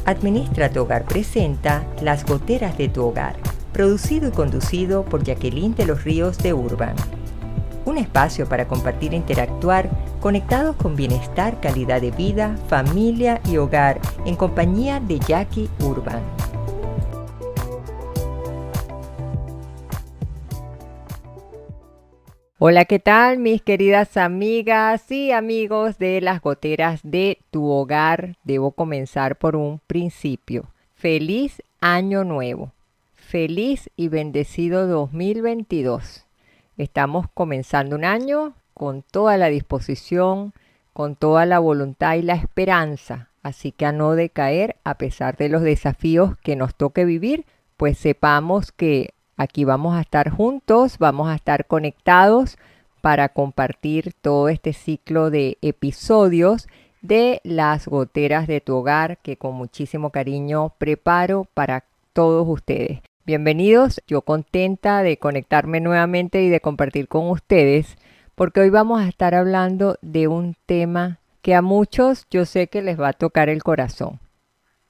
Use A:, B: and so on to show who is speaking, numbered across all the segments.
A: Administra tu Hogar presenta Las Goteras de tu Hogar, producido y conducido por Jacqueline de los Ríos de Urban. Un espacio para compartir e interactuar, conectados con bienestar, calidad de vida, familia y hogar, en compañía de Jackie Urban. Hola, ¿qué tal mis queridas amigas y amigos de Las Goteras de tu Hogar? Debo comenzar por un principio. Feliz Año Nuevo. Feliz y bendecido 2022. Estamos comenzando un año con toda la disposición, con toda la voluntad y la esperanza. Así que a no decaer a pesar de los desafíos que nos toque vivir, pues sepamos que aquí vamos a estar juntos, vamos a estar conectados para compartir todo este ciclo de episodios de Las Goteras de tu Hogar que con muchísimo cariño preparo para todos ustedes. Bienvenidos, yo contenta de conectarme nuevamente y de compartir con ustedes porque hoy vamos a estar hablando de un tema que a muchos yo sé que les va a tocar el corazón.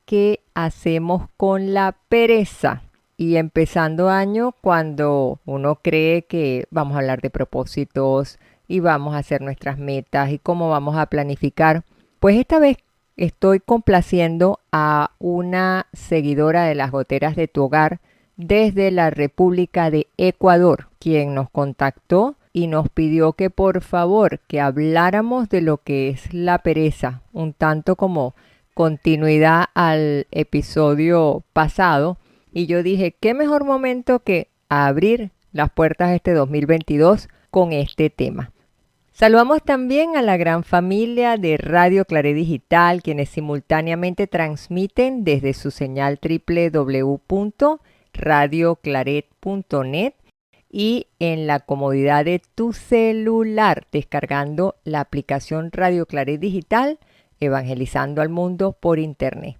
A: ¿Qué hacemos con la pereza? Y empezando año, cuando uno cree que vamos a hablar de propósitos y vamos a hacer nuestras metas y cómo vamos a planificar, pues esta vez estoy complaciendo a una seguidora de Las Goteras de tu Hogar desde la República de Ecuador, quien nos contactó y nos pidió que por favor que habláramos de lo que es la pereza, un tanto como continuidad al episodio pasado. Y yo dije, qué mejor momento que abrir las puertas este 2022 con este tema. Saludamos también a la gran familia de Radio Claret Digital, quienes simultáneamente transmiten desde su señal www.radioclaret.net y en la comodidad de tu celular, descargando la aplicación Radio Claret Digital, evangelizando al mundo por internet.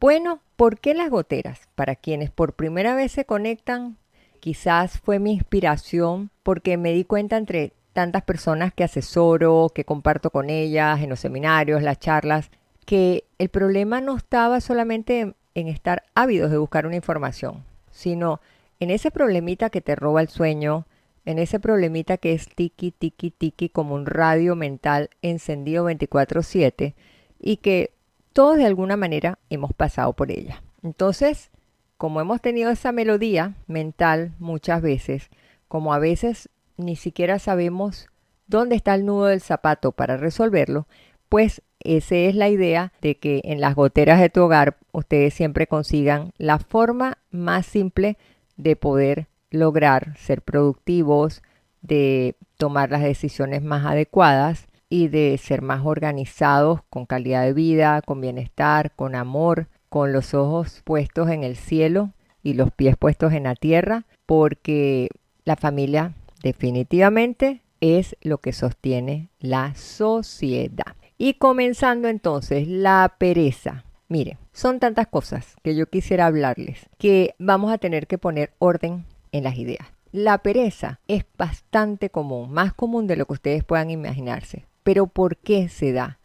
A: Bueno, ¿por qué las goteras? Para quienes por primera vez se conectan, quizás fue mi inspiración porque me di cuenta entre tantas personas que asesoro, que comparto con ellas en los seminarios, las charlas, que el problema no estaba solamente en estar ávidos de buscar una información, sino en ese problemita que te roba el sueño, en ese problemita que es tiki, tiki, tiki, como un radio mental encendido 24/7 y que todos de alguna manera hemos pasado por ella. Entonces, como hemos tenido esa melodía mental muchas veces, como a veces ni siquiera sabemos dónde está el nudo del zapato para resolverlo, pues esa es la idea de que en Las Goteras de tu Hogar ustedes siempre consigan la forma más simple de poder lograr ser productivos, de tomar las decisiones más adecuadas y de ser más organizados, con calidad de vida, con bienestar, con amor, con los ojos puestos en el cielo y los pies puestos en la tierra, porque la familia definitivamente es lo que sostiene la sociedad. Y comenzando entonces, la pereza. Miren, son tantas cosas que yo quisiera hablarles que vamos a tener que poner orden en las ideas. La pereza es bastante común, más común de lo que ustedes puedan imaginarse. ¿Pero por qué se da?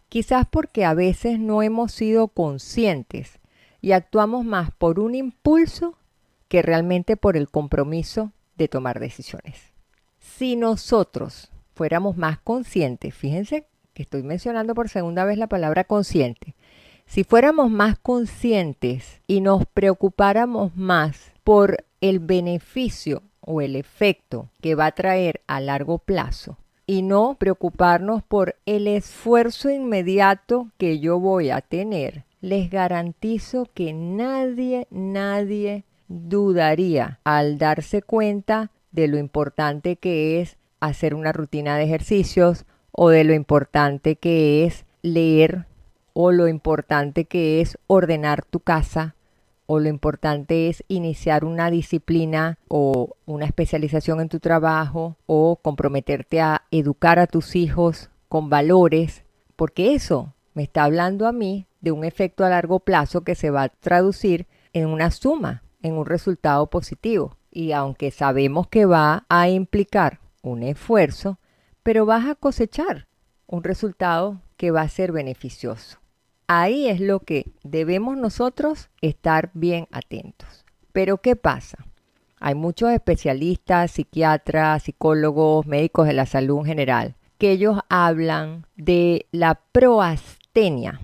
A: Quizás porque a veces no hemos sido conscientes y actuamos más por un impulso que realmente por el compromiso de tomar decisiones. Si nosotros fuéramos más conscientes, fíjense que estoy mencionando por segunda vez la palabra consciente, si fuéramos más conscientes y nos preocupáramos más por el beneficio o el efecto que va a traer a largo plazo, y no preocuparnos por el esfuerzo inmediato que yo voy a tener, les garantizo que nadie dudaría al darse cuenta de lo importante que es hacer una rutina de ejercicios o de lo importante que es leer o lo importante que es ordenar tu casa o lo importante es iniciar una disciplina o una especialización en tu trabajo o comprometerte a educar a tus hijos con valores, porque eso me está hablando a mí de un efecto a largo plazo que se va a traducir en una suma, en un resultado positivo. Y aunque sabemos que va a implicar un esfuerzo, pero vas a cosechar un resultado que va a ser beneficioso. ahí es lo que debemos nosotros estar bien atentos. Pero ¿qué pasa? Hay muchos especialistas, psiquiatras, psicólogos, médicos de la salud en general, que ellos hablan de la proastenia.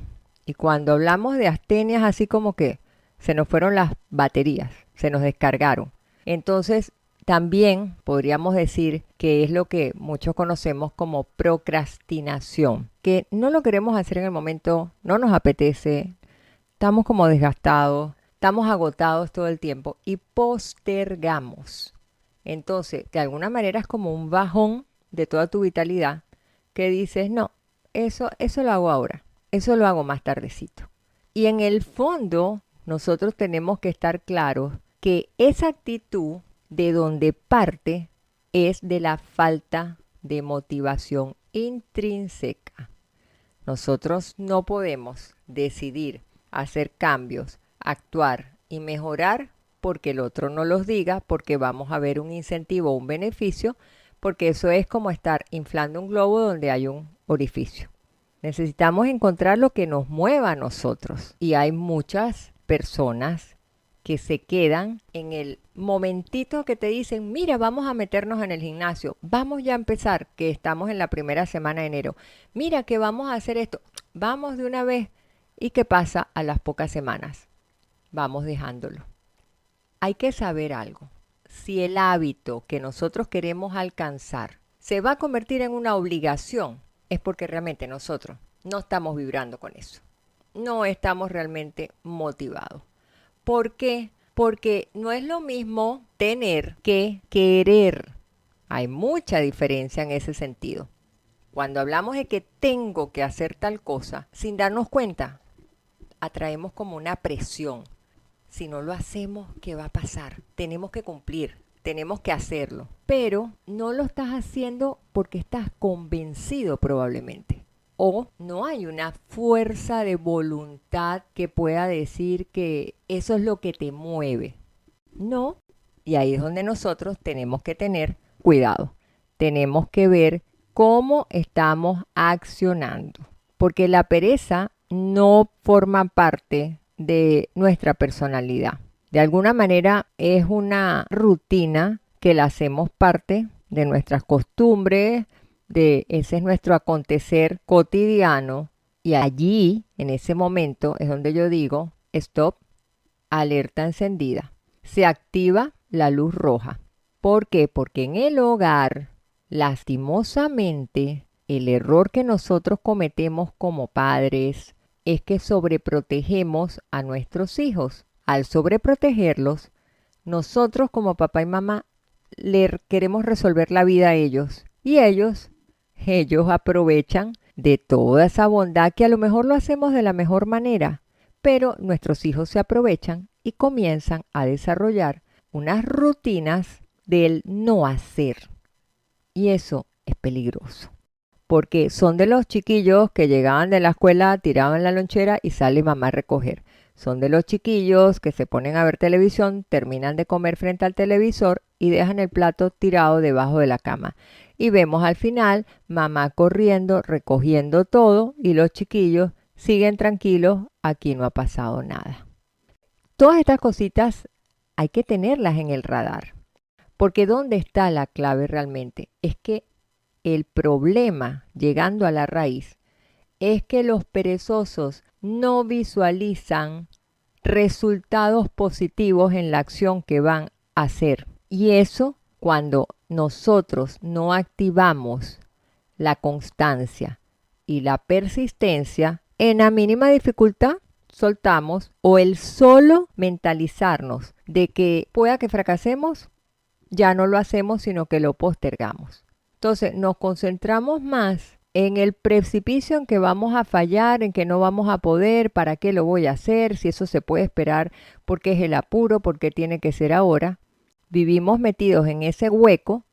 A: Y cuando hablamos de astenia es así como que se nos fueron las baterías, se nos descargaron. Entonces, también podríamos decir que es lo que muchos conocemos como procrastinación, que no lo queremos hacer en el momento, no nos apetece, estamos como desgastados, estamos agotados todo el tiempo y postergamos. Entonces, de alguna manera es como un bajón de toda tu vitalidad que dices, no, eso lo hago ahora, eso lo hago más tardecito. Y en el fondo, nosotros tenemos que estar claros que esa actitud de donde parte es de la falta de motivación intrínseca. Nosotros no podemos decidir hacer cambios, actuar y mejorar porque el otro no los diga, porque vamos a ver un incentivo o un beneficio, porque eso es como estar inflando un globo donde hay un orificio. Necesitamos encontrar lo que nos mueva a nosotros. Y hay muchas personas que se quedan en el momentito que te dicen, mira, vamos a meternos en el gimnasio, vamos ya a empezar, que estamos en la primera semana de enero, mira que vamos a hacer esto, vamos de una vez. ¿Y qué pasa a las pocas semanas? Vamos dejándolo. Hay que saber algo. Si el hábito que nosotros queremos alcanzar se va a convertir en una obligación, es porque realmente nosotros no estamos vibrando con eso. No estamos realmente motivados. ¿Por qué? Porque no es lo mismo tener que querer. Hay mucha diferencia en ese sentido. Cuando hablamos de que tengo que hacer tal cosa, sin darnos cuenta, atraemos como una presión. Si no lo hacemos, ¿qué va a pasar? Tenemos que cumplir, tenemos que hacerlo. Pero no lo estás haciendo porque estás convencido probablemente. O no hay una fuerza de voluntad que pueda decir que eso es lo que te mueve. No. Y ahí es donde nosotros tenemos que tener cuidado. Tenemos que ver cómo estamos accionando. Porque la pereza no forma parte de nuestra personalidad. De alguna manera es una rutina que la hacemos parte de nuestras costumbres, ese es nuestro acontecer cotidiano, y allí, en ese momento, es donde yo digo, stop, alerta encendida. Se activa la luz roja. ¿Por qué? Porque en el hogar, lastimosamente, el error que nosotros cometemos como padres es que sobreprotegemos a nuestros hijos. Al sobreprotegerlos, nosotros como papá y mamá le queremos resolver la vida a ellos. Y ellos aprovechan de toda esa bondad que a lo mejor lo hacemos de la mejor manera, pero nuestros hijos se aprovechan y comienzan a desarrollar unas rutinas del no hacer. Y eso es peligroso, porque son de los chiquillos que llegaban de la escuela, tiraban la lonchera y sale mamá a recoger. Son de los chiquillos que se ponen a ver televisión, terminan de comer frente al televisor y dejan el plato tirado debajo de la cama. Y vemos al final mamá corriendo, recogiendo todo y los chiquillos siguen tranquilos, aquí no ha pasado nada. Todas estas cositas hay que tenerlas en el radar, porque ¿dónde está la clave realmente? Es que el problema, llegando a la raíz, es que los perezosos no visualizan resultados positivos en la acción que van a hacer. Y eso, cuando nosotros no activamos la constancia y la persistencia, en la mínima dificultad soltamos, o el solo mentalizarnos de que pueda que fracasemos, ya no lo hacemos, sino que lo postergamos. Entonces nos concentramos más en el precipicio en que vamos a fallar, en que no vamos a poder, ¿para qué lo voy a hacer? Si eso se puede esperar, porque es el apuro, porque tiene que ser ahora. Vivimos metidos en ese hueco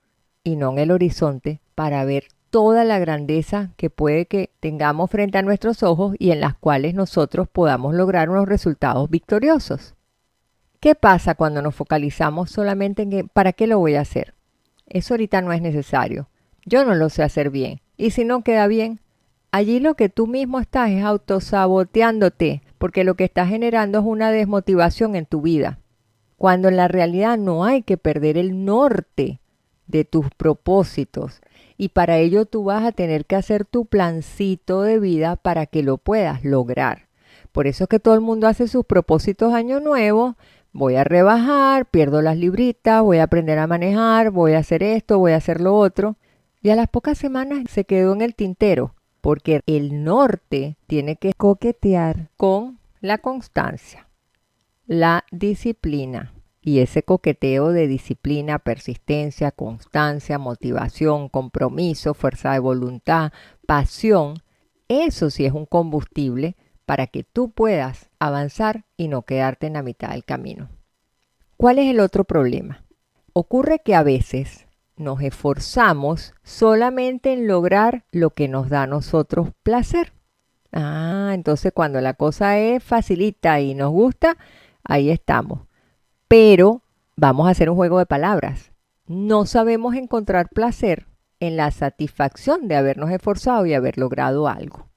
A: y no en el horizonte para ver toda la grandeza que puede que tengamos frente a nuestros ojos y en las cuales nosotros podamos lograr unos resultados victoriosos. ¿Qué pasa cuando nos focalizamos solamente en que, ¿para qué lo voy a hacer? Eso ahorita no es necesario. Yo no lo sé hacer bien. Y si no queda bien, allí lo que tú mismo estás es autosaboteándote, porque lo que estás generando es una desmotivación en tu vida, cuando en la realidad no hay que perder el norte de tus propósitos. Y para ello tú vas a tener que hacer tu plancito de vida para que lo puedas lograr. Por eso es que todo el mundo hace sus propósitos año nuevo. Voy a rebajar, pierdo las libritas, voy a aprender a manejar, voy a hacer esto, voy a hacer lo otro. Y a las pocas semanas se quedó en el tintero, porque el norte tiene que coquetear con la constancia, la disciplina. Y ese coqueteo de disciplina, persistencia, constancia, motivación, compromiso, fuerza de voluntad, pasión, eso sí es un combustible para que tú puedas avanzar y no quedarte en la mitad del camino. ¿Cuál es el otro problema? Ocurre que a veces nos esforzamos solamente en lograr lo que nos da a nosotros placer. Entonces cuando la cosa es facilita y nos gusta, ahí estamos. Pero vamos a hacer un juego de palabras. No sabemos encontrar placer en la satisfacción de habernos esforzado y haber logrado algo.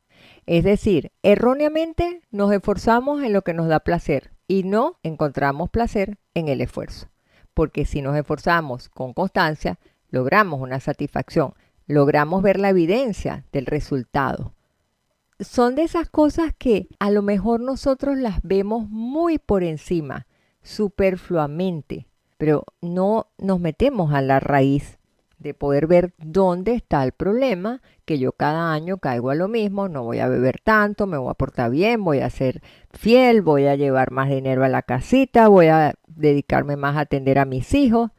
A: Es decir, erróneamente nos esforzamos en lo que nos da placer y no encontramos placer en el esfuerzo. Porque si nos esforzamos con constancia, logramos una satisfacción, logramos ver la evidencia del resultado. Son de esas cosas que a lo mejor nosotros las vemos muy por encima, superfluamente, pero no nos metemos a la raíz de poder ver dónde está el problema, que yo cada año caigo a lo mismo, no voy a beber tanto, me voy a portar bien, voy a ser fiel, voy a llevar más dinero a la casita, voy a dedicarme más a atender a mis hijos.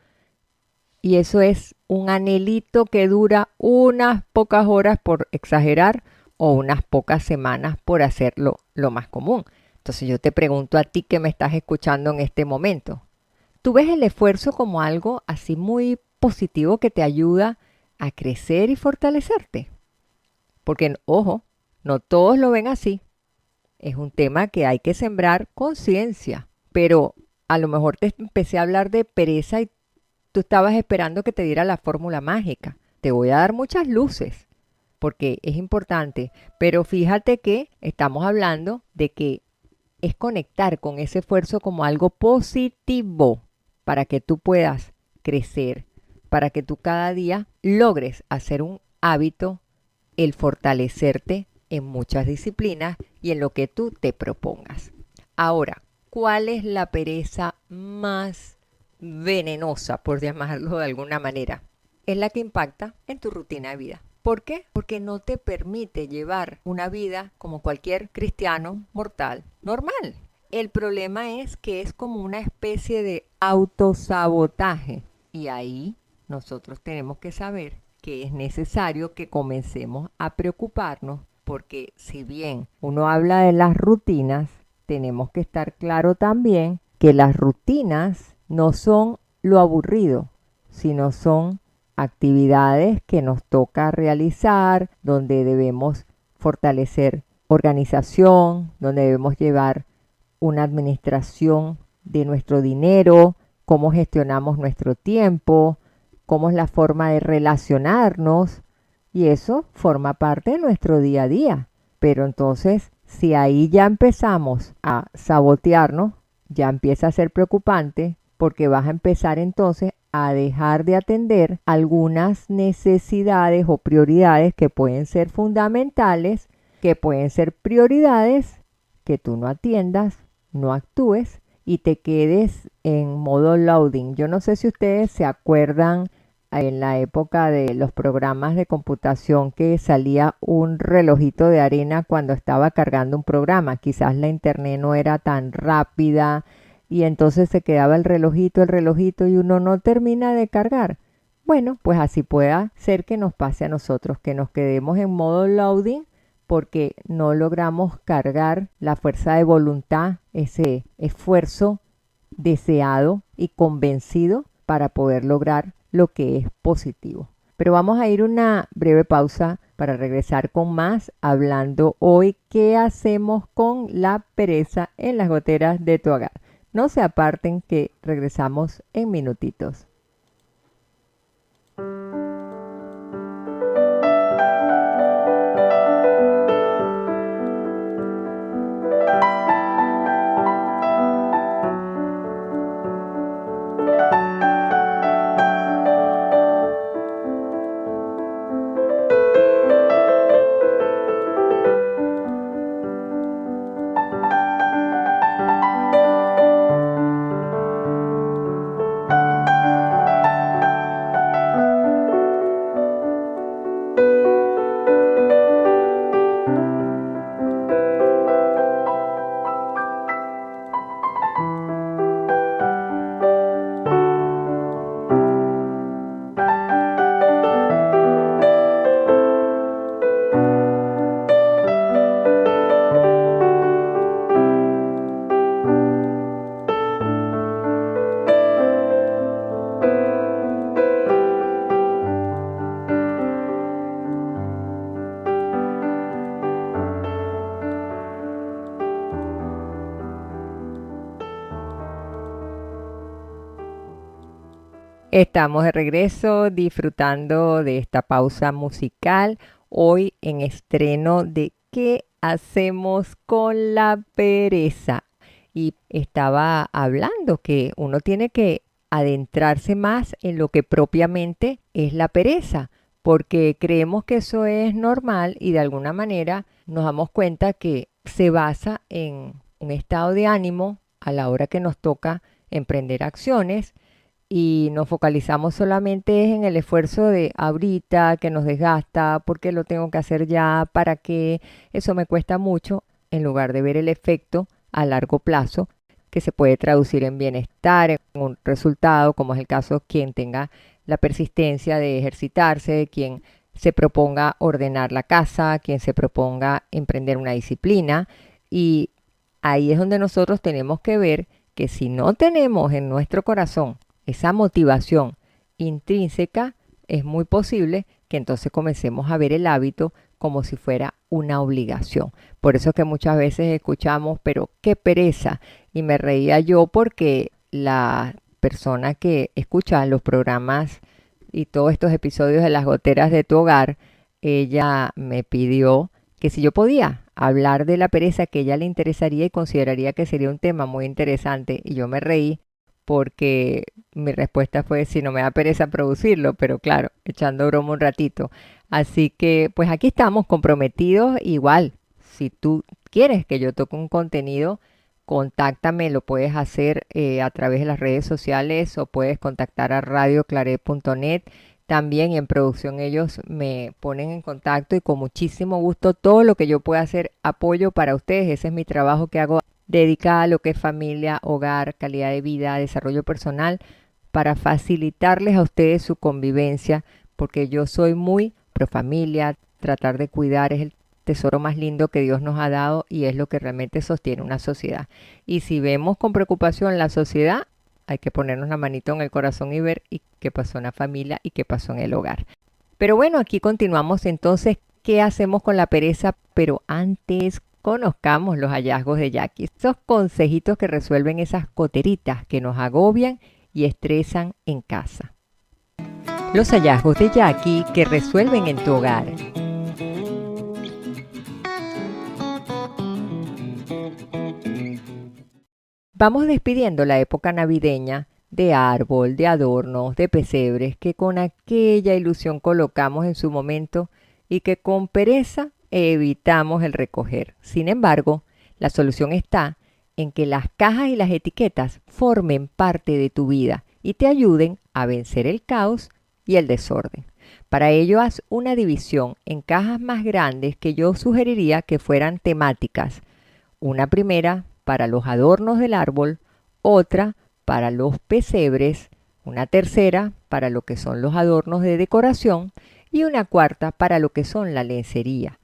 A: Y eso es un anhelito que dura unas pocas horas por exagerar o unas pocas semanas por hacerlo lo más común. Entonces yo te pregunto a ti que me estás escuchando en este momento, ¿tú ves el esfuerzo como algo así muy positivo que te ayuda a crecer y fortalecerte? Porque, ojo, no todos lo ven así. Es un tema que hay que sembrar conciencia. Pero a lo mejor te empecé a hablar de pereza y tú estabas esperando que te diera la fórmula mágica. Te voy a dar muchas luces porque es importante. Pero fíjate que estamos hablando de que es conectar con ese esfuerzo como algo positivo para que tú puedas crecer, para que tú cada día logres hacer un hábito el fortalecerte en muchas disciplinas y en lo que tú te propongas. Ahora, ¿cuál es la pereza más venenosa, por llamarlo de alguna manera? Es la que impacta en tu rutina de vida. ¿Por qué? Porque no te permite llevar una vida como cualquier cristiano mortal normal. El problema es que es como una especie de autosabotaje. Y ahí nosotros tenemos que saber que es necesario que comencemos a preocuparnos, porque si bien uno habla de las rutinas, tenemos que estar claro también que las rutinas no son lo aburrido, sino son actividades que nos toca realizar, donde debemos fortalecer organización, donde debemos llevar una administración de nuestro dinero, cómo gestionamos nuestro tiempo, cómo es la forma de relacionarnos, y eso forma parte de nuestro día a día. Pero entonces, si ahí ya empezamos a sabotearnos, ya empieza a ser preocupante, porque vas a empezar entonces a dejar de atender algunas necesidades o prioridades que pueden ser fundamentales, que pueden ser prioridades que tú no atiendas, no actúes y te quedes en modo loading. Yo no sé si ustedes se acuerdan en la época de los programas de computación que salía un relojito de arena cuando estaba cargando un programa. Quizás la internet no era tan rápida y entonces se quedaba el relojito y uno no termina de cargar. Bueno, pues así pueda ser que nos pase a nosotros, que nos quedemos en modo loading porque no logramos cargar la fuerza de voluntad, ese esfuerzo deseado y convencido para poder lograr lo que es positivo. Pero vamos a ir una breve pausa para regresar con más, hablando hoy qué hacemos con la pereza en las goteras de tu hogar. No se aparten que regresamos en minutitos. Estamos de regreso disfrutando de esta pausa musical. Hoy en estreno de ¿Qué hacemos con la pereza? Y estaba hablando que uno tiene que adentrarse más en lo que propiamente es la pereza, porque creemos que eso es normal y de alguna manera nos damos cuenta que se basa en un estado de ánimo a la hora que nos toca emprender acciones y nos focalizamos solamente en el esfuerzo de ahorita que nos desgasta, porque lo tengo que hacer ya, para qué, eso me cuesta mucho, en lugar de ver el efecto a largo plazo que se puede traducir en bienestar, en un resultado, como es el caso quien tenga la persistencia de ejercitarse, quien se proponga ordenar la casa, quien se proponga emprender una disciplina. Y ahí es donde nosotros tenemos que ver que si no tenemos en nuestro corazón esa motivación intrínseca, es muy posible que entonces comencemos a ver el hábito como si fuera una obligación. Por eso es que muchas veces escuchamos, pero qué pereza. Y me reía yo porque la persona que escucha los programas y todos estos episodios de Las Goteras de tu Hogar, ella me pidió que si yo podía hablar de la pereza, que a ella le interesaría y consideraría que sería un tema muy interesante. Y yo me reí porque mi respuesta fue si no me da pereza producirlo, pero claro, echando broma un ratito. Así que pues aquí estamos comprometidos igual. Si tú quieres que yo toque un contenido, contáctame, lo puedes hacer a través de las redes sociales o puedes contactar a radioclaret.net. También en producción ellos me ponen en contacto y con muchísimo gusto todo lo que yo pueda hacer apoyo para ustedes. Ese es mi trabajo que hago dedicada a lo que es familia, hogar, calidad de vida, desarrollo personal, para facilitarles a ustedes su convivencia, porque yo soy muy pro familia, tratar de cuidar es el tesoro más lindo que Dios nos ha dado y es lo que realmente sostiene una sociedad. Y si vemos con preocupación la sociedad, hay que ponernos la manito en el corazón y ver qué pasó en la familia y qué pasó en el hogar. Pero bueno, aquí continuamos entonces. ¿Qué hacemos con la pereza? Pero antes conozcamos los hallazgos de Jackie, esos consejitos que resuelven esas coteritas que nos agobian y estresan en casa. Los hallazgos de Jackie que resuelven en tu hogar. Vamos despidiendo la época navideña de árbol, de adornos, de pesebres que con aquella ilusión colocamos en su momento y que con pereza evitamos el recoger. Sin embargo, la solución está en que las cajas y las etiquetas formen parte de tu vida y te ayuden a vencer el caos y el desorden. Para ello, haz una división en cajas más grandes que yo sugeriría que fueran temáticas. Una primera para los adornos del árbol, otra para los pesebres, una tercera para lo que son los adornos de decoración y una cuarta para lo que son la lencería.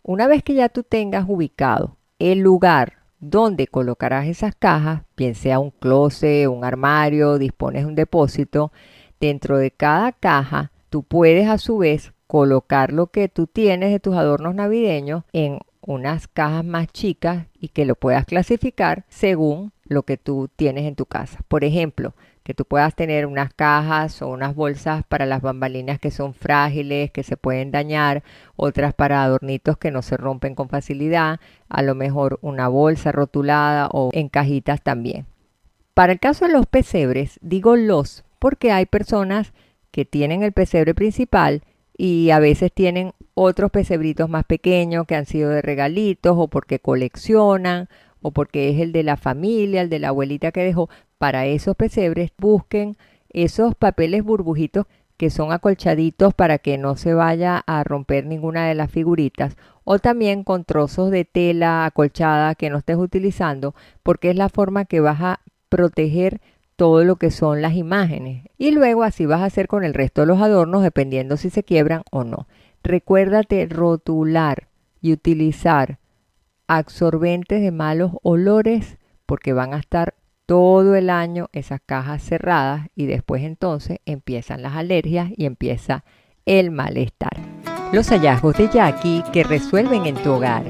A: Una vez que ya tú tengas ubicado el lugar donde colocarás esas cajas, bien sea un closet, un armario, dispones de un depósito, dentro de cada caja tú puedes a su vez colocar lo que tú tienes de tus adornos navideños en unas cajas más chicas y que lo puedas clasificar según lo que tú tienes en tu casa. Por ejemplo, que tú puedas tener unas cajas o unas bolsas para las bambalinas que son frágiles, que se pueden dañar, otras para adornitos que no se rompen con facilidad, a lo mejor una bolsa rotulada o en cajitas también. Para el caso de los pesebres, digo los, porque hay personas que tienen el pesebre principal y a veces tienen otros pesebritos más pequeños que han sido de regalitos o porque coleccionan o porque es el de la familia, el de la abuelita que dejó. Para esos pesebres busquen esos papeles burbujitos que son acolchaditos para que no se vaya a romper ninguna de las figuritas, o también con trozos de tela acolchada que no estés utilizando, porque es la forma que vas a proteger todo lo que son las imágenes. Y luego así vas a hacer con el resto de los adornos dependiendo si se quiebran o no. Recuérdate rotular y utilizar absorbentes de malos olores porque van a estar todo el año esas cajas cerradas y después entonces empiezan las alergias y empieza el malestar. Los hallazgos de Jackie que resuelven en tu hogar.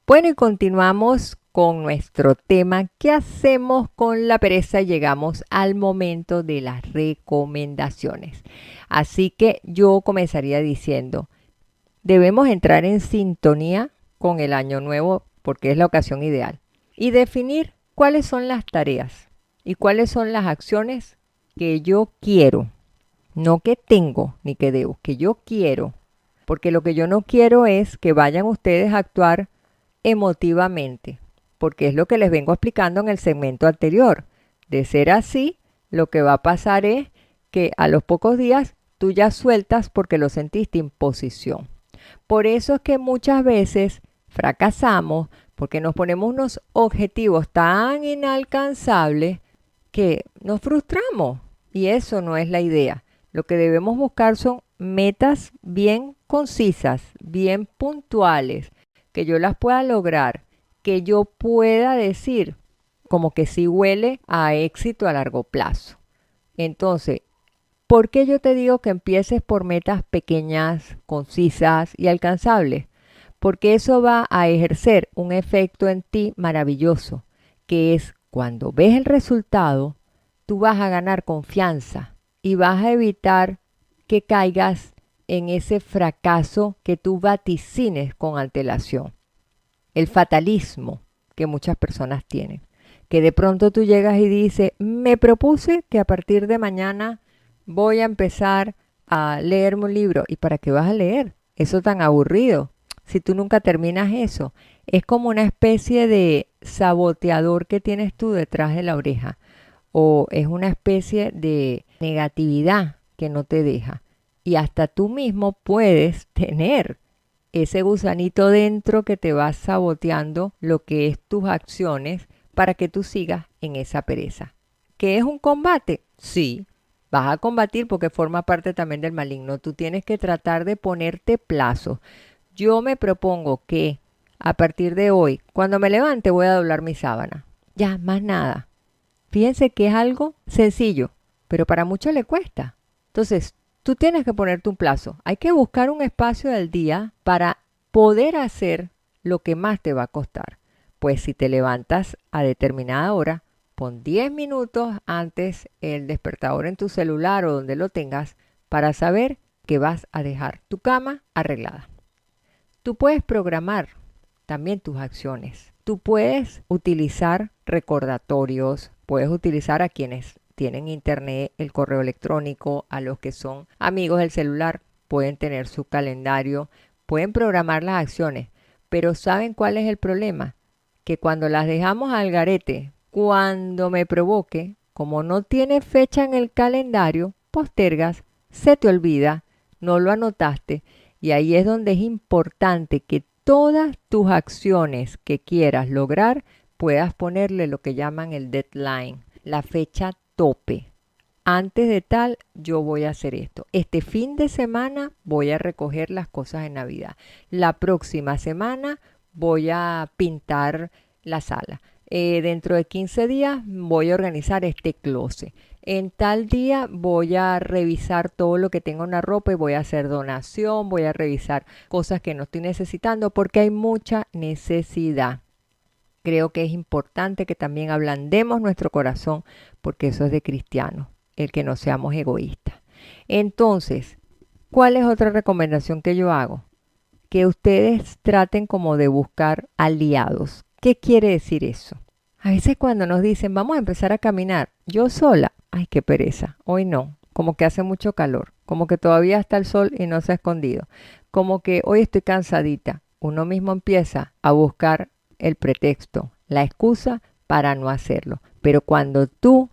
A: Bueno, y continuamos con nuestro tema ¿qué hacemos con la pereza? Llegamos al momento de las recomendaciones. Así que yo comenzaría diciendo, debemos entrar en sintonía con el año nuevo porque es la ocasión ideal y definir cuáles son las tareas y cuáles son las acciones que yo quiero, no que tengo ni que debo, que yo quiero. Porque lo que yo no quiero es que vayan ustedes a actuar emotivamente, porque es lo que les vengo explicando en el segmento anterior. De ser así, lo que va a pasar es que a los pocos días tú ya sueltas porque lo sentiste imposición. Por eso es que muchas veces fracasamos porque nos ponemos unos objetivos tan inalcanzables que nos frustramos y eso no es la idea. Lo que debemos buscar son metas bien concisas, bien puntuales, que yo las pueda lograr, que yo pueda decir como que sí huele a éxito a largo plazo. Entonces, ¿por qué yo te digo que empieces por metas pequeñas, concisas y alcanzables? Porque eso va a ejercer un efecto en ti maravilloso, que es cuando ves el resultado, tú vas a ganar confianza y vas a evitar que caigas en ese fracaso que tú vaticines con antelación. El fatalismo que muchas personas tienen. Que de pronto tú llegas y dices, me propuse que a partir de mañana voy a empezar a leerme un libro. ¿Y para qué vas a leer? Eso tan aburrido. Si tú nunca terminas eso. Es como una especie de saboteador que tienes tú detrás de la oreja. O es una especie de negatividad que no te deja. Y hasta tú mismo puedes tener ese gusanito dentro que te va saboteando lo que es tus acciones para que tú sigas en esa pereza. ¿Qué es un combate? Sí, vas a combatir porque forma parte también del maligno. Tú tienes que tratar de ponerte plazos. Yo me propongo que a partir de hoy, cuando me levante, voy a doblar mi sábana. Ya, más nada. Fíjense que es algo sencillo, pero para muchos le cuesta. Entonces, tú tienes que ponerte un plazo. Hay que buscar un espacio del día para poder hacer lo que más te va a costar. Pues si te levantas a determinada hora, pon 10 minutos antes el despertador en tu celular o donde lo tengas para saber que vas a dejar tu cama arreglada. Tú puedes programar también tus acciones. Tú puedes utilizar recordatorios, puedes utilizar a quienes tienen internet, el correo electrónico, a los que son amigos del celular, pueden tener su calendario, pueden programar las acciones, pero ¿saben cuál es el problema? Que cuando las dejamos al garete, cuando me provoque, como no tiene fecha en el calendario, postergas, se te olvida, no lo anotaste y ahí es donde es importante que todas tus acciones que quieras lograr puedas ponerle lo que llaman el deadline, la fecha tope. Antes de tal, yo voy a hacer esto. Este fin de semana voy a recoger las cosas de Navidad. La próxima semana voy a pintar la sala. Dentro de 15 días voy a organizar este closet. En tal día voy a revisar todo lo que tengo en la ropa y voy a hacer donación, voy a revisar cosas que no estoy necesitando porque hay mucha necesidad. Creo que es importante que también ablandemos nuestro corazón porque eso es de cristianos, el que no seamos egoístas. Entonces, ¿cuál es otra recomendación que yo hago? Que ustedes traten como de buscar aliados. ¿Qué quiere decir eso? A veces cuando nos dicen, vamos a empezar a caminar, yo sola, ay, qué pereza, hoy no, como que hace mucho calor, como que todavía está el sol y no se ha escondido, como que hoy estoy cansadita. Uno mismo empieza a buscar el pretexto, la excusa para no hacerlo. Pero cuando tú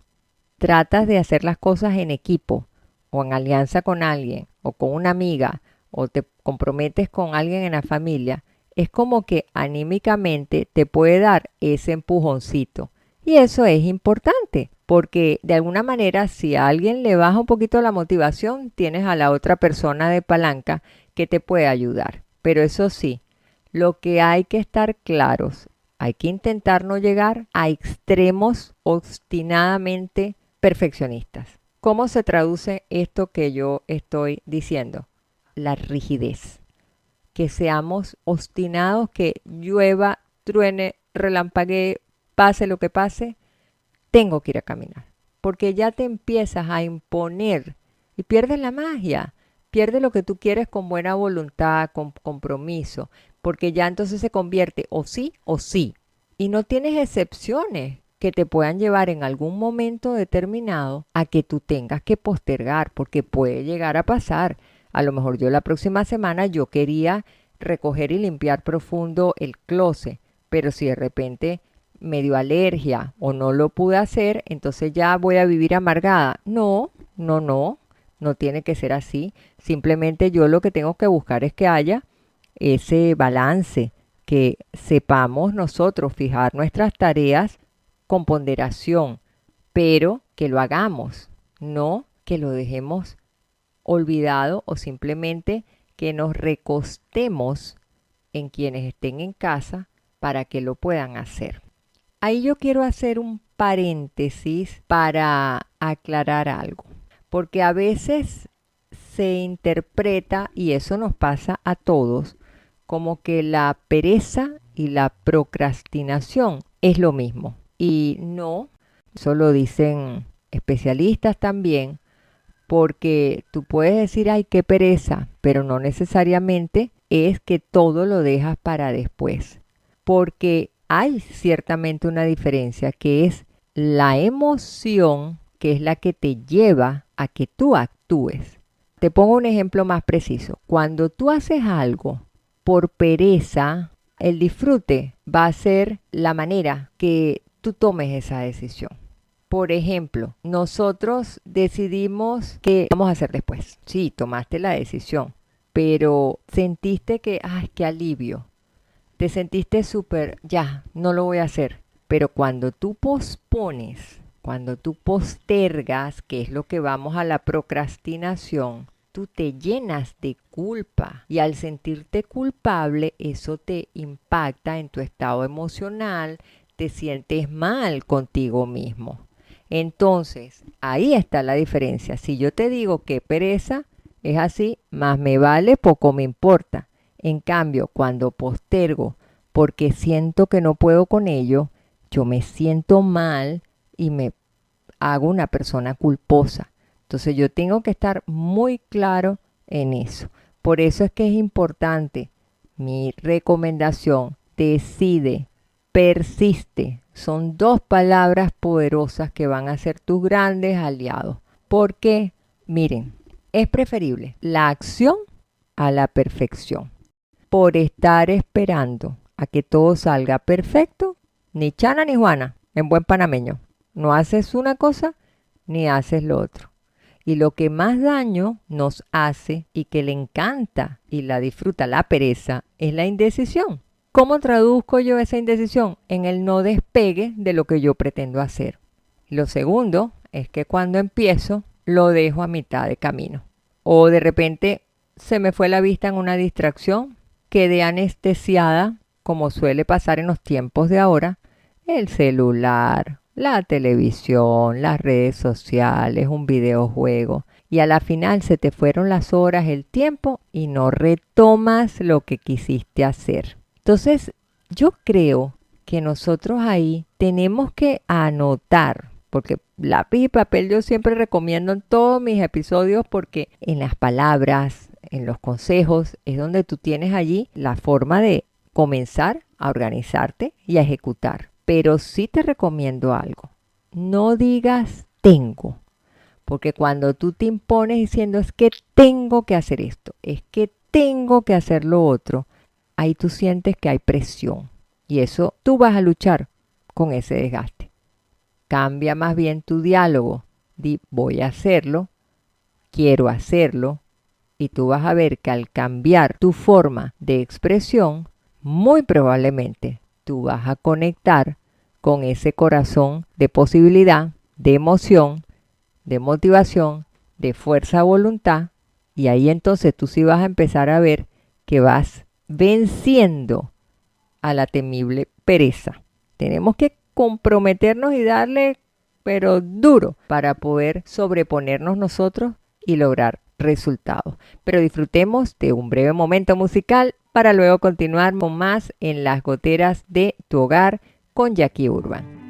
A: tratas de hacer las cosas en equipo o en alianza con alguien o con una amiga o te comprometes con alguien en la familia, es como que anímicamente te puede dar ese empujoncito. Y eso es importante, porque de alguna manera si a alguien le baja un poquito la motivación, tienes a la otra persona de palanca que te puede ayudar. Pero eso sí, lo que hay que estar claros, hay que intentar no llegar a extremos obstinadamente perfeccionistas. ¿Cómo se traduce esto que yo estoy diciendo? La rigidez. Que seamos obstinados, que llueva, truene, relampaguee, pase lo que pase, tengo que ir a caminar. Porque ya te empiezas a imponer y pierdes la magia, pierdes lo que tú quieres con buena voluntad, con compromiso, porque ya entonces se convierte o sí o sí. Y no tienes excepciones que te puedan llevar en algún momento determinado a que tú tengas que postergar, porque puede llegar a pasar. A lo mejor yo la próxima semana yo quería recoger y limpiar profundo el closet, pero si de repente me dio alergia o no lo pude hacer, entonces ya voy a vivir amargada. No, no, no, no tiene que ser así. Simplemente yo lo que tengo que buscar es que haya ese balance, que sepamos nosotros fijar nuestras tareas con ponderación, pero que lo hagamos, no que lo dejemos olvidado o simplemente que nos recostemos en quienes estén en casa para que lo puedan hacer. Ahí yo quiero hacer un paréntesis para aclarar algo, porque a veces se interpreta, y eso nos pasa a todos, como que la pereza y la procrastinación es lo mismo. Y no, eso lo dicen especialistas también, porque tú puedes decir, ay, qué pereza, pero no necesariamente es que todo lo dejas para después, porque hay ciertamente una diferencia, que es la emoción, que es la que te lleva a que tú actúes. Te pongo un ejemplo más preciso. Cuando tú haces algo por pereza, el disfrute va a ser la manera que tú tomes esa decisión. Por ejemplo, nosotros decidimos que vamos a hacer después. Sí, tomaste la decisión, pero sentiste que, ay, qué alivio. Te sentiste súper, ya, no lo voy a hacer. Pero cuando tú pospones, cuando tú postergas, que es lo que vamos a la procrastinación, tú te llenas de culpa. Y al sentirte culpable, eso te impacta en tu estado emocional, te sientes mal contigo mismo. Entonces, ahí está la diferencia. Si yo te digo que pereza es así, más me vale, poco me importa. En cambio, cuando postergo porque siento que no puedo con ello, yo me siento mal y me hago una persona culposa. Entonces yo tengo que estar muy claro en eso. Por eso es que es importante mi recomendación: decide, persiste. Son dos palabras poderosas que van a ser tus grandes aliados. Porque, miren, es preferible la acción a la perfección. Por estar esperando a que todo salga perfecto, ni Chana ni Juana, en buen panameño. No haces una cosa ni haces lo otro. Y lo que más daño nos hace y que le encanta y la disfruta la pereza es la indecisión. ¿Cómo traduzco yo esa indecisión? En el no despegue de lo que yo pretendo hacer. Lo segundo es que cuando empiezo lo dejo a mitad de camino. O de repente se me fue la vista en una distracción, quedé anestesiada, como suele pasar en los tiempos de ahora, el celular, la televisión, las redes sociales, un videojuego. Y a la final se te fueron las horas, el tiempo y no retomas lo que quisiste hacer. Entonces, yo creo que nosotros ahí tenemos que anotar, porque lápiz y papel yo siempre recomiendo en todos mis episodios, porque en las palabras, en los consejos, es donde tú tienes allí la forma de comenzar a organizarte y a ejecutar. Pero sí te recomiendo algo: no digas tengo, porque cuando tú te impones diciendo es que tengo que hacer esto, es que tengo que hacer lo otro, ahí tú sientes que hay presión y eso tú vas a luchar con ese desgaste. Cambia más bien tu diálogo. Di voy a hacerlo, quiero hacerlo, y tú vas a ver que al cambiar tu forma de expresión, muy probablemente tú vas a conectar con ese corazón de posibilidad, de emoción, de motivación, de fuerza de voluntad, y ahí entonces tú sí vas a empezar a ver que vas venciendo a la temible pereza. Tenemos que comprometernos y darle, pero duro, para poder sobreponernos nosotros y lograr resultados. Pero disfrutemos de un breve momento musical para luego continuar con más en Las Goteras de tu Hogar con Jackie Urban.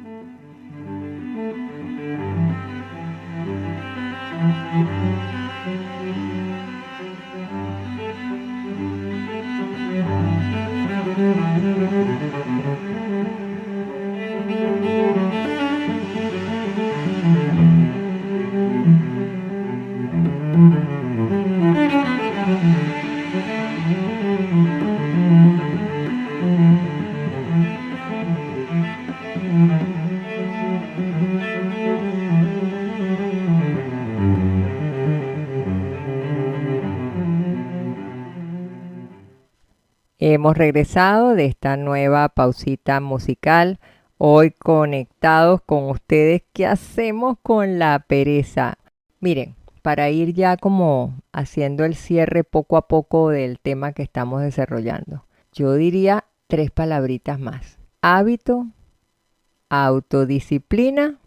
A: Hemos regresado de esta nueva pausita musical, hoy conectados con ustedes. ¿Qué hacemos con la pereza? Miren, para ir ya como haciendo el cierre poco a poco del tema que estamos desarrollando, yo diría 3 palabritas más: hábito, autodisciplina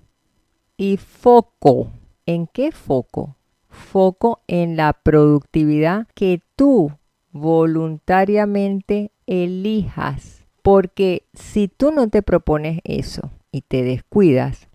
A: y foco. ¿En qué foco? Foco en la productividad que tú voluntariamente elijas. Porque si tú no te propones eso y te descuidas,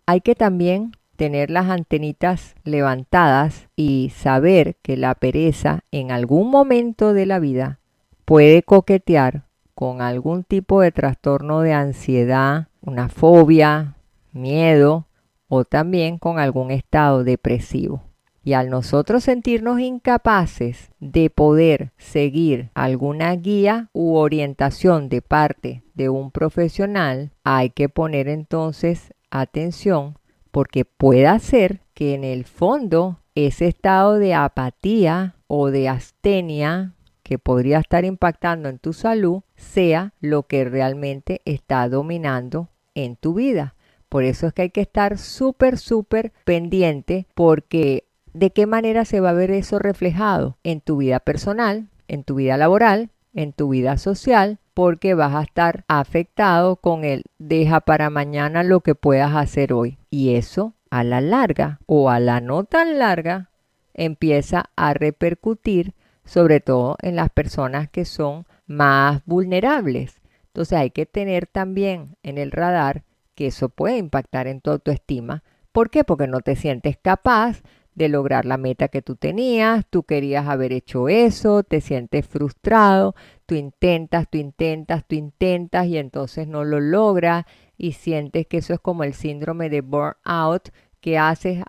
A: hay que también tener las antenitas levantadas y saber que la pereza en algún momento de la vida puede coquetear con algún tipo de trastorno de ansiedad, una fobia, miedo o también con algún estado depresivo. Y al nosotros sentirnos incapaces de poder seguir alguna guía u orientación de parte de un profesional, hay que poner entonces atención, porque puede ser que en el fondo ese estado de apatía o de astenia que podría estar impactando en tu salud sea lo que realmente está dominando en tu vida. Por eso es que hay que estar súper pendiente, porque ¿de qué manera se va a ver eso reflejado en tu vida personal, en tu vida laboral, en tu vida social? Porque vas a estar afectado con el deja para mañana lo que puedas hacer hoy. Y eso a la larga o a la no tan larga empieza a repercutir sobre todo en las personas que son más vulnerables. Entonces hay que tener también en el radar que eso puede impactar en tu autoestima. ¿Por qué? Porque no te sientes capaz de lograr la meta que tú tenías, tú querías haber hecho eso, te sientes frustrado, tú intentas y entonces no lo logras y sientes que eso es como el síndrome de burnout, que haces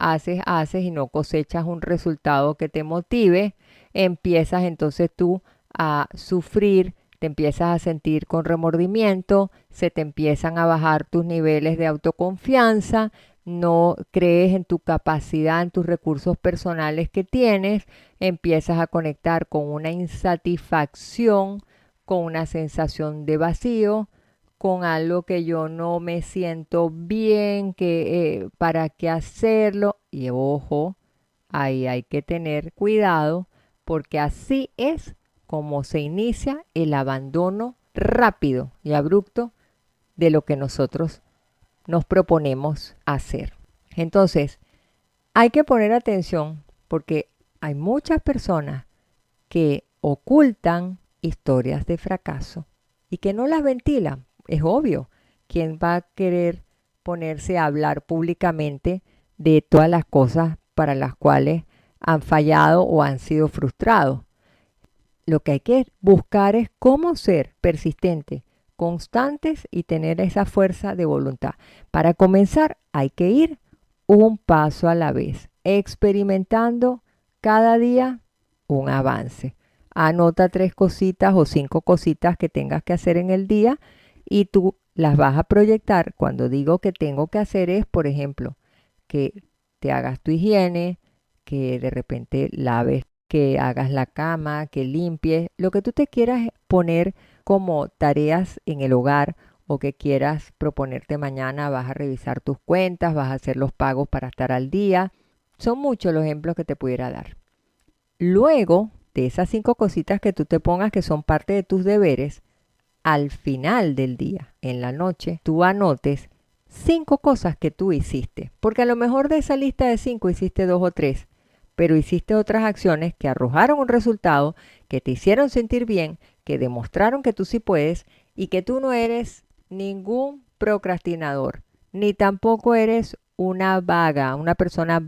A: y no cosechas un resultado que te motive. Empiezas entonces tú a sufrir, te empiezas a sentir con remordimiento, se te empiezan a bajar tus niveles de autoconfianza, no crees en tu capacidad, en tus recursos personales que tienes, empiezas a conectar con una insatisfacción, con una sensación de vacío, con algo que yo no me siento bien, que para qué hacerlo. Y ojo, ahí hay que tener cuidado, porque así es como se inicia el abandono rápido y abrupto de lo que nosotros nos proponemos hacer. Entonces, hay que poner atención, porque hay muchas personas que ocultan historias de fracaso y que no las ventilan. Es obvio, ¿quién va a querer ponerse a hablar públicamente de todas las cosas para las cuales han fallado o han sido frustrados? Lo que hay que buscar es cómo ser persistente, constantes y tener esa fuerza de voluntad. Para comenzar, hay que ir un paso a la vez, experimentando cada día un avance. Anota 3 cositas o 5 cositas que tengas que hacer en el día y tú las vas a proyectar. Cuando digo que tengo que hacer es, por ejemplo, que te hagas tu higiene, que de repente laves, que hagas la cama, que limpies, lo que tú te quieras poner como tareas en el hogar, o que quieras proponerte mañana. Vas a revisar tus cuentas, vas a hacer los pagos para estar al día. Son muchos los ejemplos que te pudiera dar. Luego de esas 5 cositas que tú te pongas que son parte de tus deberes, al final del día, en la noche, tú anotes 5 cosas que tú hiciste. Porque a lo mejor de esa lista de 5 hiciste 2 o 3, pero hiciste otras acciones que arrojaron un resultado, que te hicieron sentir bien, que demostraron que tú sí puedes y que tú no eres ningún procrastinador, ni tampoco eres una vaga, una persona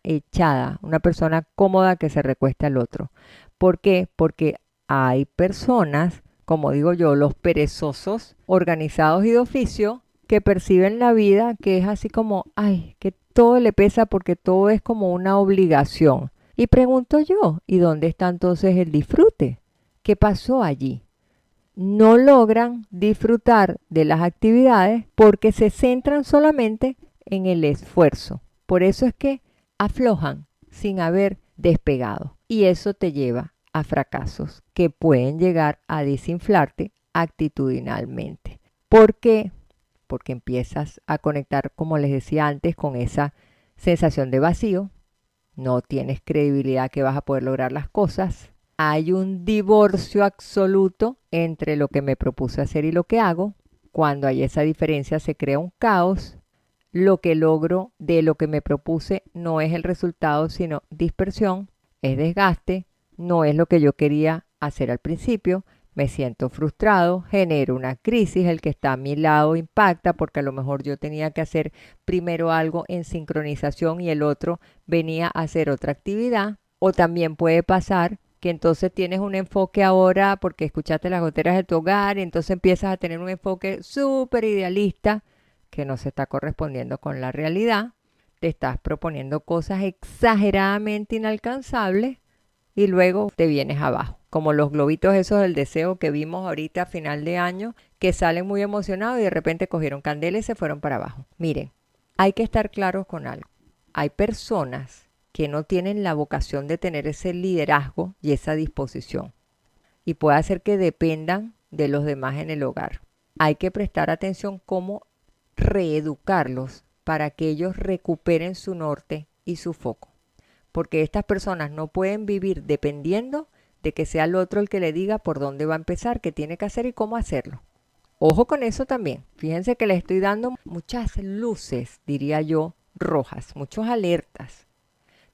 A: echada, una persona cómoda que se recuesta al otro. ¿Por qué? Porque hay personas, como digo yo, los perezosos, organizados y de oficio, que perciben la vida que es así como, ay, que todo le pesa porque todo es como una obligación. Y pregunto yo, ¿y dónde está entonces el disfrute? ¿Qué pasó allí? No logran disfrutar de las actividades porque se centran solamente en el esfuerzo. Por eso es que aflojan sin haber despegado. Y eso te lleva a fracasos que pueden llegar a desinflarte actitudinalmente. ¿Por qué? Porque empiezas a conectar, como les decía antes, con esa sensación de vacío. No tienes credibilidad que vas a poder lograr las cosas. Hay un divorcio absoluto entre lo que me propuse hacer y lo que hago. Cuando hay esa diferencia se crea un caos. Lo que logro de lo que me propuse no es el resultado, sino dispersión, es desgaste, no es lo que yo quería hacer al principio. Me siento frustrado, genero una crisis, el que está a mi lado impacta porque a lo mejor yo tenía que hacer primero algo en sincronización y el otro venía a hacer otra actividad. O también puede pasar que entonces tienes un enfoque ahora porque escuchaste las goteras de tu hogar y entonces empiezas a tener un enfoque súper idealista que no se está correspondiendo con la realidad. Te estás proponiendo cosas exageradamente inalcanzables y luego te vienes abajo. Como los globitos esos del deseo que vimos ahorita a final de año, que salen muy emocionados y de repente cogieron candela y se fueron para abajo. Miren, hay que estar claros con algo. Hay personas que no tienen la vocación de tener ese liderazgo y esa disposición. Y puede hacer que dependan de los demás en el hogar. Hay que prestar atención cómo reeducarlos para que ellos recuperen su norte y su foco. Porque estas personas no pueden vivir dependiendo de que sea el otro el que le diga por dónde va a empezar, qué tiene que hacer y cómo hacerlo. Ojo con eso también. Fíjense que les estoy dando muchas luces, diría yo, rojas, muchas alertas.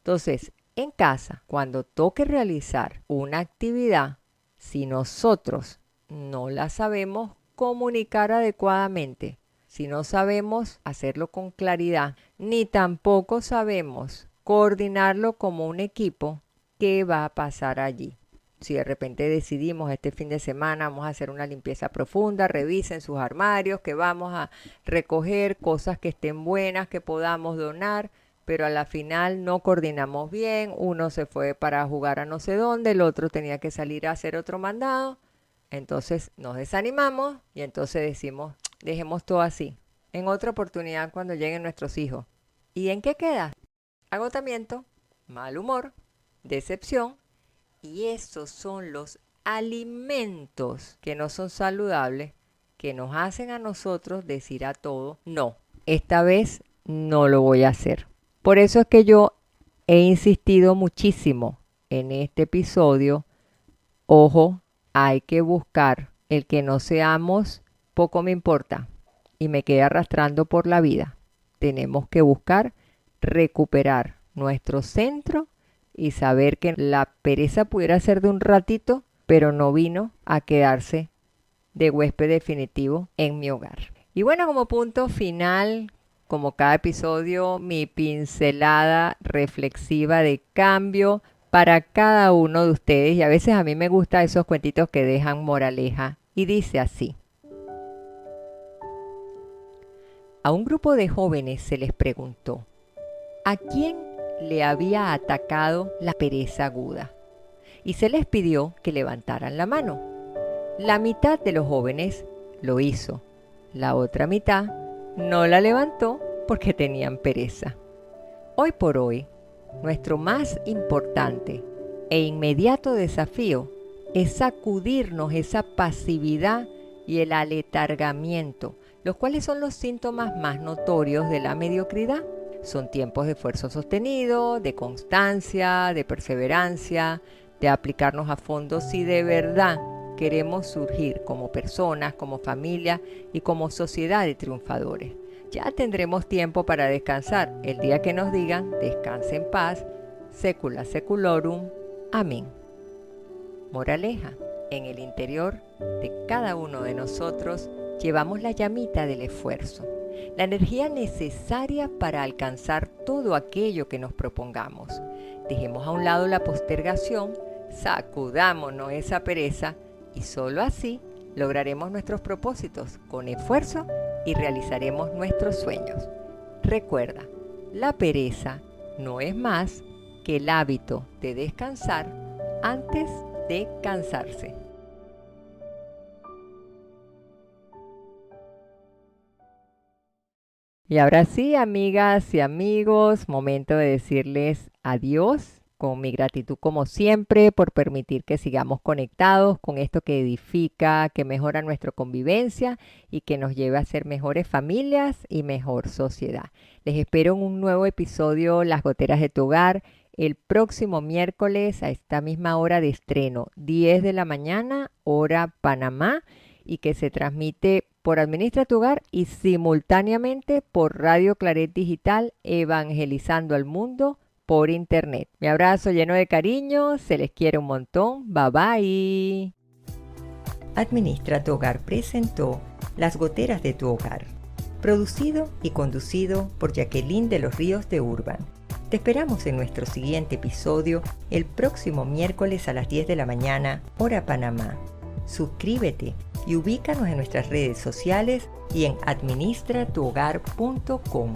A: Entonces, en casa, cuando toque realizar una actividad, si nosotros no la sabemos comunicar adecuadamente, si no sabemos hacerlo con claridad, ni tampoco sabemos coordinarlo como un equipo, ¿qué va a pasar allí? Si de repente decidimos este fin de semana vamos a hacer una limpieza profunda, revisen sus armarios, que vamos a recoger cosas que estén buenas, que podamos donar, pero a la final no coordinamos bien, uno se fue para jugar a no sé dónde, el otro tenía que salir a hacer otro mandado, entonces nos desanimamos y entonces decimos, dejemos todo así. En otra oportunidad cuando lleguen nuestros hijos. ¿Y en qué queda? Agotamiento, mal humor, decepción, y esos son los alimentos que no son saludables, que nos hacen a nosotros decir a todo, no, esta vez no lo voy a hacer. Por eso es que yo he insistido muchísimo en este episodio, ojo, hay que buscar el que no seamos, poco me importa, y me quede arrastrando por la vida. Tenemos que buscar recuperar nuestro centro y saber que la pereza pudiera ser de un ratito, pero no vino a quedarse de huésped definitivo en mi hogar. Y bueno, como punto final, como cada episodio, mi pincelada reflexiva de cambio para cada uno de ustedes. Y a veces a mí me gustan esos cuentitos que dejan moraleja. Y dice así. A un grupo de jóvenes se les preguntó, ¿a quién le había atacado la pereza aguda? Y se les pidió que levantaran la mano. La mitad de los jóvenes lo hizo. La otra mitad no la levantó porque tenían pereza. Hoy por hoy, nuestro más importante e inmediato desafío es sacudirnos esa pasividad y el aletargamiento, los cuales son los síntomas más notorios de la mediocridad. Son tiempos de esfuerzo sostenido, de constancia, de perseverancia, de aplicarnos a fondo si de verdad queremos surgir como personas, como familia y como sociedad de triunfadores. Ya tendremos tiempo para descansar el día que nos digan descanse en paz, secula seculorum. Amén. Moraleja: en el interior de cada uno de nosotros llevamos la llamita del esfuerzo, la energía necesaria para alcanzar todo aquello que nos propongamos. Dejemos a un lado la postergación, sacudámonos esa pereza y solo así lograremos nuestros propósitos con esfuerzo y realizaremos nuestros sueños. Recuerda, la pereza no es más que el hábito de descansar antes de cansarse. Y ahora sí, amigas y amigos, momento de decirles adiós, con mi gratitud como siempre por permitir que sigamos conectados con esto que edifica, que mejora nuestra convivencia y que nos lleva a ser mejores familias y mejor sociedad. Les espero en un nuevo episodio Las Goteras de tu Hogar el próximo miércoles a esta misma hora de estreno, 10 de la mañana, hora Panamá, y que se transmite por Administra tu Hogar y simultáneamente por Radio Claret Digital, evangelizando al mundo por internet. Mi abrazo lleno de cariño, se les quiere un montón, bye bye. Administra tu Hogar presentó Las Goteras de tu Hogar, producido y conducido por Jacqueline de los Ríos de Urban. Te esperamos en nuestro siguiente episodio el próximo miércoles a las 10 de la mañana, hora Panamá. Suscríbete y ubícanos en nuestras redes sociales y en administratuhogar.com.